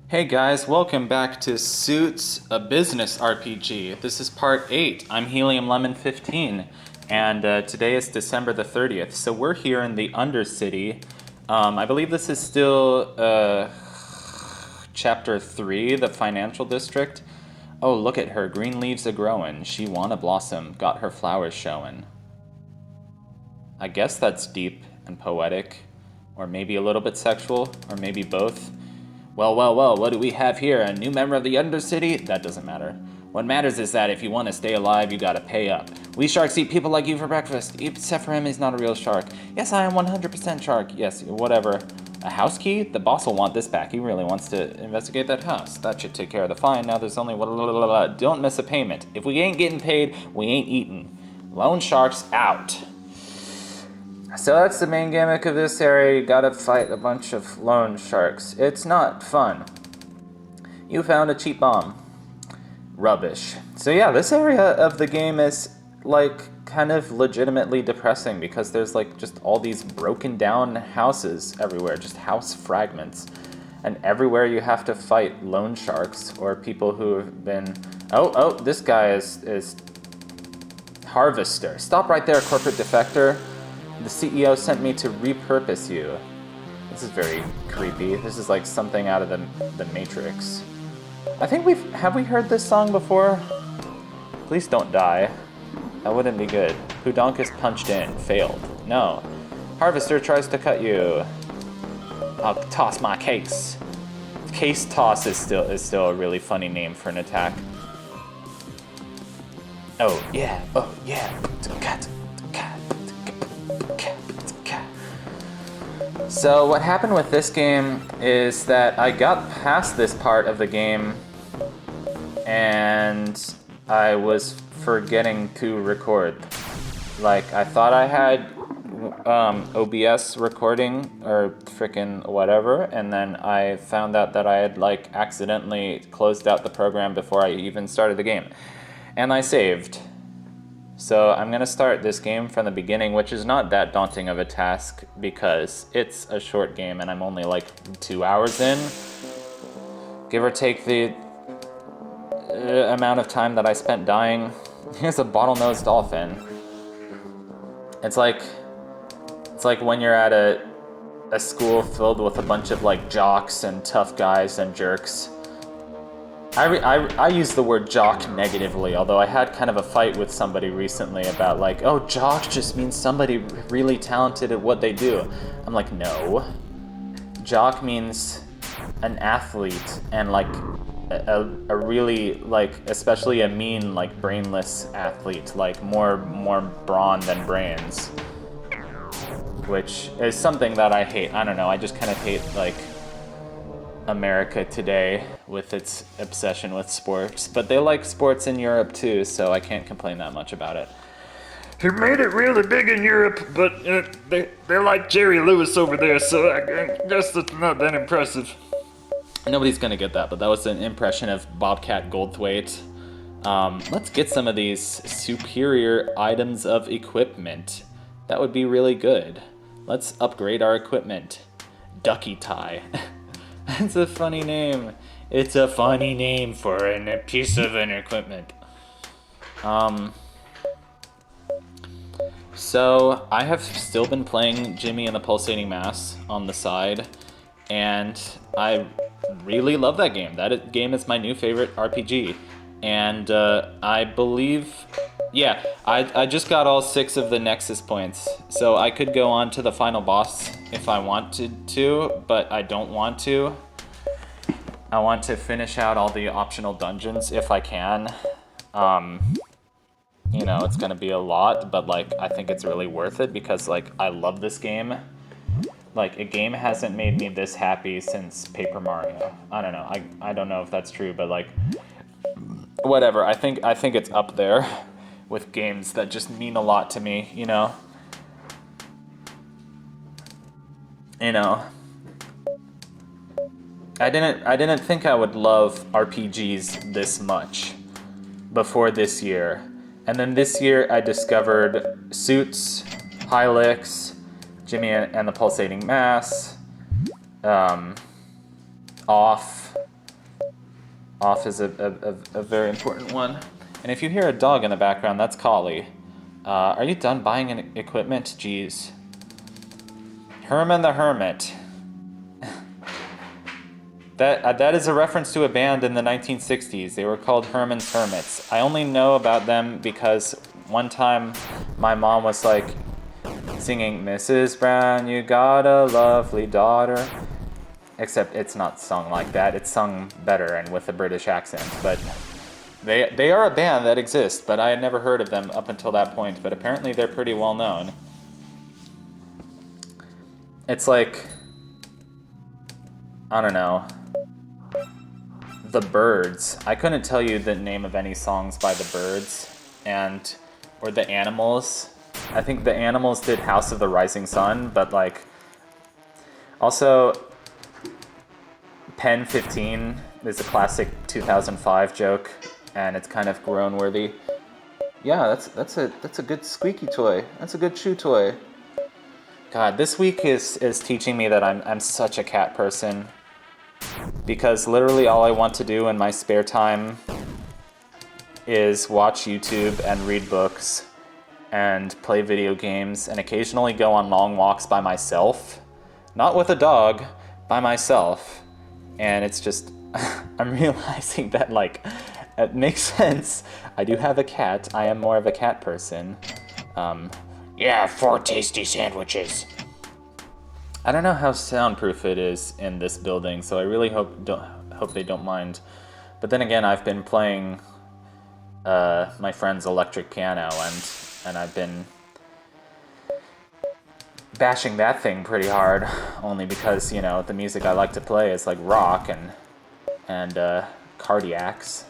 Hey guys, welcome back to Suits, a business RPG. This is part 8. I'm Helium Lemon 15, and today is December the 30th. So we're here in the Undercity. I believe this is still Chapter 3, the Financial District. Oh, look at her. Green leaves a growin'. She wanna blossom. Got her flowers showin'. I guess that's deep and poetic. Or maybe a little bit sexual. Or maybe both. Well, what do we have here? A new member of the Undercity? That doesn't matter. What matters is that if you want to stay alive, you gotta pay up. We sharks eat people like you for breakfast. Except for him, he's not a real shark. Yes, I am 100% shark. Yes, whatever. A house key? The boss will want this back. He really wants to investigate that house. That should take care of the fine. Now there's only... Don't miss a payment. If we ain't getting paid, we ain't eating. Lone sharks out. So that's the main gimmick of this area. You gotta fight a bunch of lone sharks. It's not fun. You found a cheap bomb. Rubbish. So yeah, this area of the game is like kind of legitimately depressing because there's like just all these broken down houses everywhere, just house fragments. And everywhere you have to fight lone sharks or people who have been... Oh, this guy is Harvester. Stop right there, corporate defector. The CEO sent me to repurpose you. This is very creepy. This is like something out of the Matrix. I think have we heard this song before? Please don't die. That wouldn't be good. Pudonkus punched in. Failed. No. Harvester tries to cut you. I'll toss my case. Case toss is still a really funny name for an attack. Oh yeah. So what happened with this game is that I got past this part of the game and I was forgetting to record. Like, I thought I had OBS recording or frickin' whatever, and then I found out that I had like accidentally closed out the program before I even started the game. And I saved. So I'm gonna start this game from the beginning, which is not that daunting of a task because it's a short game and I'm only like 2 hours in. Give or take the amount of time that I spent dying. Here's a bottlenose dolphin. It's like when you're at a school filled with a bunch of like jocks and tough guys and jerks. I use the word jock negatively, although I had kind of a fight with somebody recently about like, oh, jock just means somebody really talented at what they do. I'm like, no. Jock means an athlete and like a really like, especially a mean like brainless athlete, like more brawn than brains. Which is something that I hate. I don't know, I just kind of hate like America today with its obsession with sports, but they like sports in Europe too, so I can't complain that much about it. He made it really big in Europe, but they like Jerry Lewis over there, so I guess it's not that impressive. Nobody's gonna get that, but that was an impression of Bobcat Goldthwait. Let's get some of these superior items of equipment. That would be really good. Let's upgrade our equipment. Ducky Tie. It's a funny name. It's a funny name for a piece of an equipment. So I have still been playing Jimmy and the Pulsating Mass on the side, and I really love that game. That game is my new favorite RPG, and I believe, yeah, I just got all 6 of the Nexus points, so I could go on to the final boss if I wanted to, but I don't want to. I want to finish out all the optional dungeons if I can. You know, it's gonna be a lot, but like, I think it's really worth it because like, I love this game. Like, a game hasn't made me this happy since Paper Mario. I don't know, I don't know if that's true, but like, whatever, I think it's up there with games that just mean a lot to me, you know? I didn't think I would love RPGs this much before this year. And then this year I discovered Suits, Hylics, Jimmy and the Pulsating Mass, Off, off is a very important one. And if you hear a dog in the background, that's Collie. Are you done buying equipment? Jeez. Herman the Hermit. That is a reference to a band in the 1960s. They were called Herman's Hermits. I only know about them because one time my mom was like singing, Mrs. Brown, you got a lovely daughter. Except it's not sung like that. It's sung better and with a British accent. But they are a band that exists, but I had never heard of them up until that point. But apparently they're pretty well known. It's like, I don't know, The Byrds. I couldn't tell you the name of any songs by The Byrds, or The Animals. I think The Animals did House of the Rising Sun, but like, also, Pen 15 is a classic 2005 joke, and it's kind of groan-worthy. Yeah, that's a good squeaky toy. That's a good chew toy. God, this week is teaching me that I'm such a cat person. Because literally all I want to do in my spare time is watch YouTube and read books and play video games and occasionally go on long walks by myself. Not with a dog, by myself. And it's just, I'm realizing that like, it makes sense. I do have a cat. I am more of a cat person. Yeah, 4 tasty sandwiches. I don't know how soundproof it is in this building, so I really hope they don't mind. But then again, I've been playing my friend's electric piano, and I've been bashing that thing pretty hard, only because, you know, the music I like to play is like rock and Cardiacs.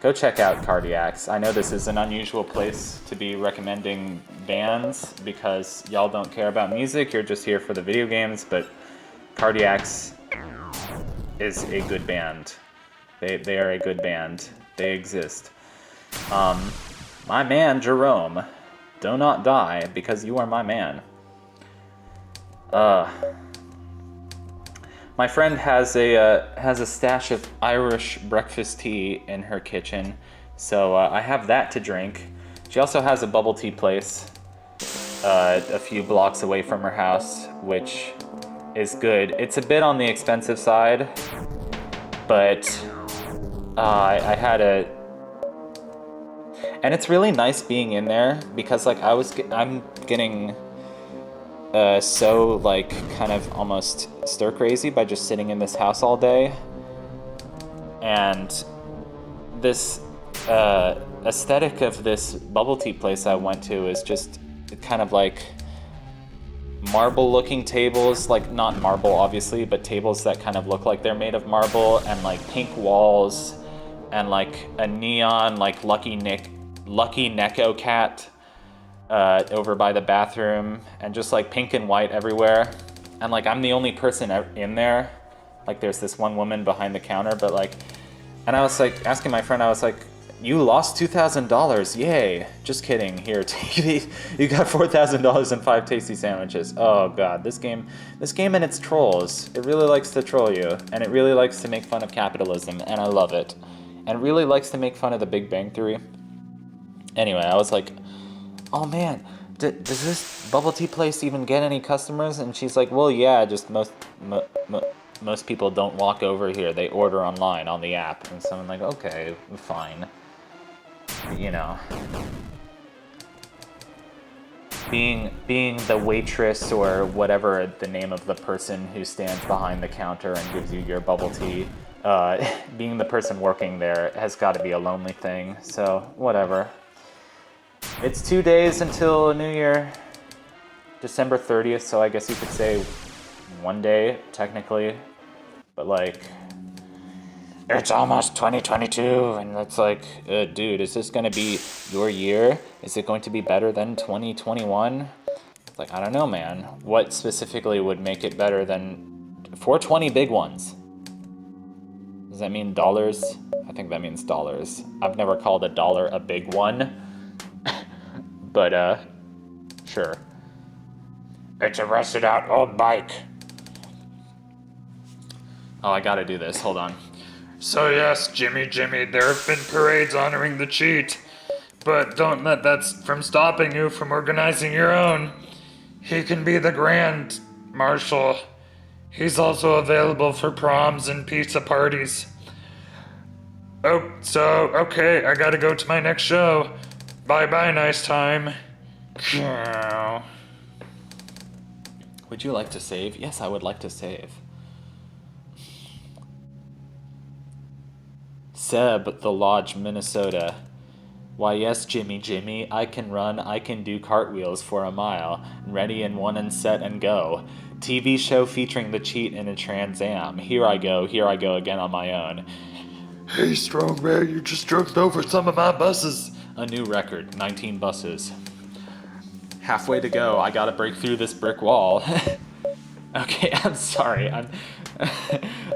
Go check out Cardiacs. I know this is an unusual place to be recommending bands because y'all don't care about music, you're just here for the video games, but Cardiacs is a good band. They are a good band. They exist. My man Jerome, do not die because you are my man. My friend has a stash of Irish breakfast tea in her kitchen, so I have that to drink. She also has a bubble tea place a few blocks away from her house, which is good. It's a bit on the expensive side, but I had a... And it's really nice being in there, because like I'm getting... so like kind of almost stir crazy by just sitting in this house all day, and this aesthetic of this bubble tea place I went to is just kind of like marble looking tables, like not marble obviously, but tables that kind of look like they're made of marble, and like pink walls, and like a neon like Lucky Neko cat over by the bathroom, and just like pink and white everywhere. And like I'm the only person in there. Like there's this one woman behind the counter, but like, and I was like asking my friend, I was like, you lost $2,000, yay. Just kidding, here, you got $4,000 and 5 tasty sandwiches. Oh god, this game and its trolls, it really likes to troll you, and it really likes to make fun of capitalism, and I love it. And it really likes to make fun of the Big Bang Theory. Anyway, I was like, oh man, does this bubble tea place even get any customers? And she's like, well, yeah, just most people don't walk over here. They order online on the app. And so I'm like, okay, fine. You know, being the waitress or whatever the name of the person who stands behind the counter and gives you your bubble tea, being the person working there has got to be a lonely thing. So whatever. It's 2 days until New Year, December 30th, so I guess you could say 1 day, technically. But like, it's almost 2022, and it's like, dude, is this gonna be your year? Is it going to be better than 2021? It's like, I don't know, man. What specifically would make it better than 420 big ones? Does that mean dollars? I think that means dollars. I've never called a dollar a big one. But, sure. It's a rusted out old bike. Oh, I gotta do this. Hold on. So yes, Jimmy, there have been parades honoring the cheat, but don't let that from stopping you from organizing your own. He can be the Grand Marshal. He's also available for proms and pizza parties. Oh, so, okay, I gotta go to my next show. Bye-bye, nice time. Would you like to save? Yes, I would like to save. Seb, The Lodge, Minnesota. Why yes, Jimmy, I can run, I can do cartwheels for a mile. Ready in one and set and go. TV show featuring the cheat in a Trans Am. Here I go again on my own. Hey, Strongman, you just jumped over some of my buses. A new record, 19 buses. Halfway to go, I gotta break through this brick wall. Okay, I'm sorry,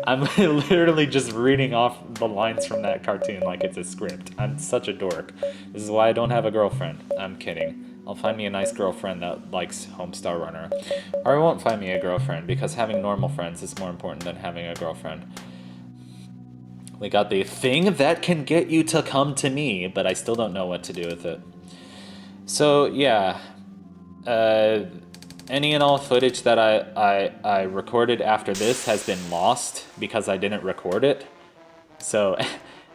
I'm literally just reading off the lines from that cartoon like it's a script. I'm such a dork. This is why I don't have a girlfriend. I'm kidding. I'll find me a nice girlfriend that likes Homestar Runner. Or I won't find me a girlfriend, because having normal friends is more important than having a girlfriend. We got the thing that can get you to come to me, but I still don't know what to do with it. So, yeah. Any and all footage that I recorded after this has been lost because I didn't record it. So,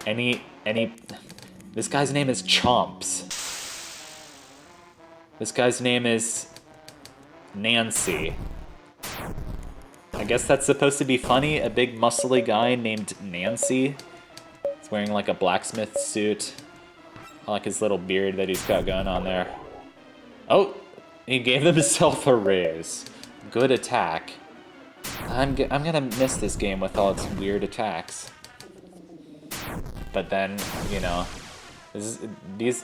this guy's name is Chomps. This guy's name is Nancy. I guess that's supposed to be funny. A big muscly guy named Nancy. He's wearing like a blacksmith suit. I like his little beard that he's got going on there. Oh, he gave himself a raise. Good attack. I'm gonna miss this game with all its weird attacks. But then, you know, this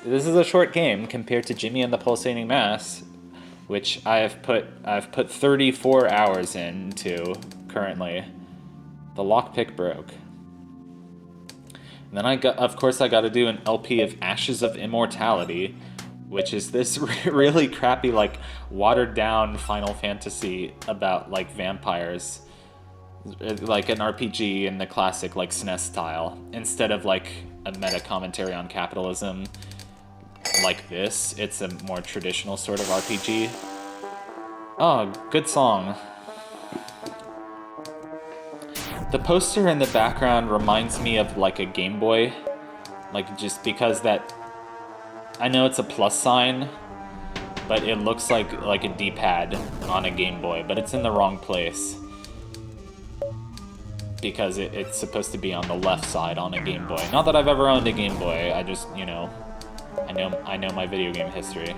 is a short game compared to Jimmy and the Pulsating Mass, which I've put 34 hours into currently. The lockpick broke. And then I got to do an LP of Ashes of Immortality, which is this really crappy, like, watered down Final Fantasy about, like, vampires. Like an RPG in the classic, like, SNES style, instead of, like, a meta commentary on capitalism like this. It's a more traditional sort of RPG. Oh, good song. The poster in the background reminds me of, like, a Game Boy. Like, just because that... I know it's a plus sign, but it looks like a D-pad on a Game Boy, but it's in the wrong place. Because it's supposed to be on the left side on a Game Boy. Not that I've ever owned a Game Boy, I just, you know, I know my video game history.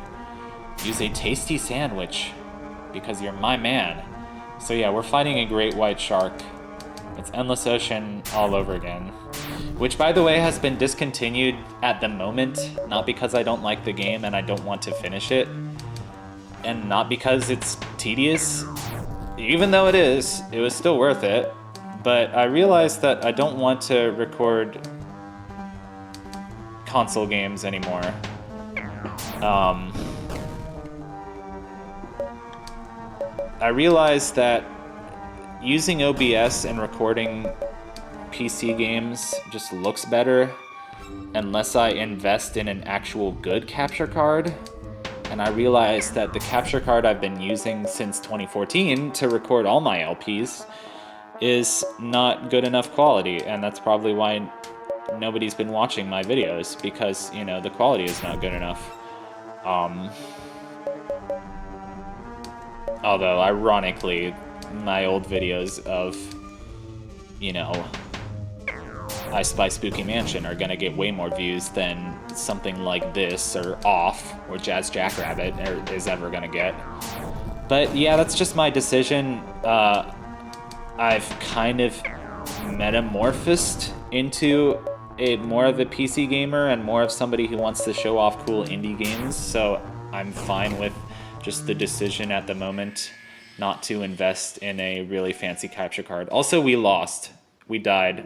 Use a tasty sandwich, because you're my man. So yeah, we're fighting a great white shark. It's Endless Ocean all over again. Which, by the way, has been discontinued at the moment, not because I don't like the game and I don't want to finish it, and not because it's tedious. Even though it was still worth it. But I realized that I don't want to record console games anymore. I realized that using OBS and recording PC games just looks better unless I invest in an actual good capture card. And I realized that the capture card I've been using since 2014 to record all my LPs is not good enough quality, and that's probably why nobody's been watching my videos, because, you know, the quality is not good enough. Although, ironically, my old videos of, you know, I Spy Spooky Mansion are gonna get way more views than something like this, or Off, or Jazz Jackrabbit is ever gonna get. But yeah, that's just my decision. I've kind of metamorphosed into more of a PC gamer and more of somebody who wants to show off cool indie games, so I'm fine with just the decision at the moment not to invest in a really fancy capture card. Also, we lost. We died.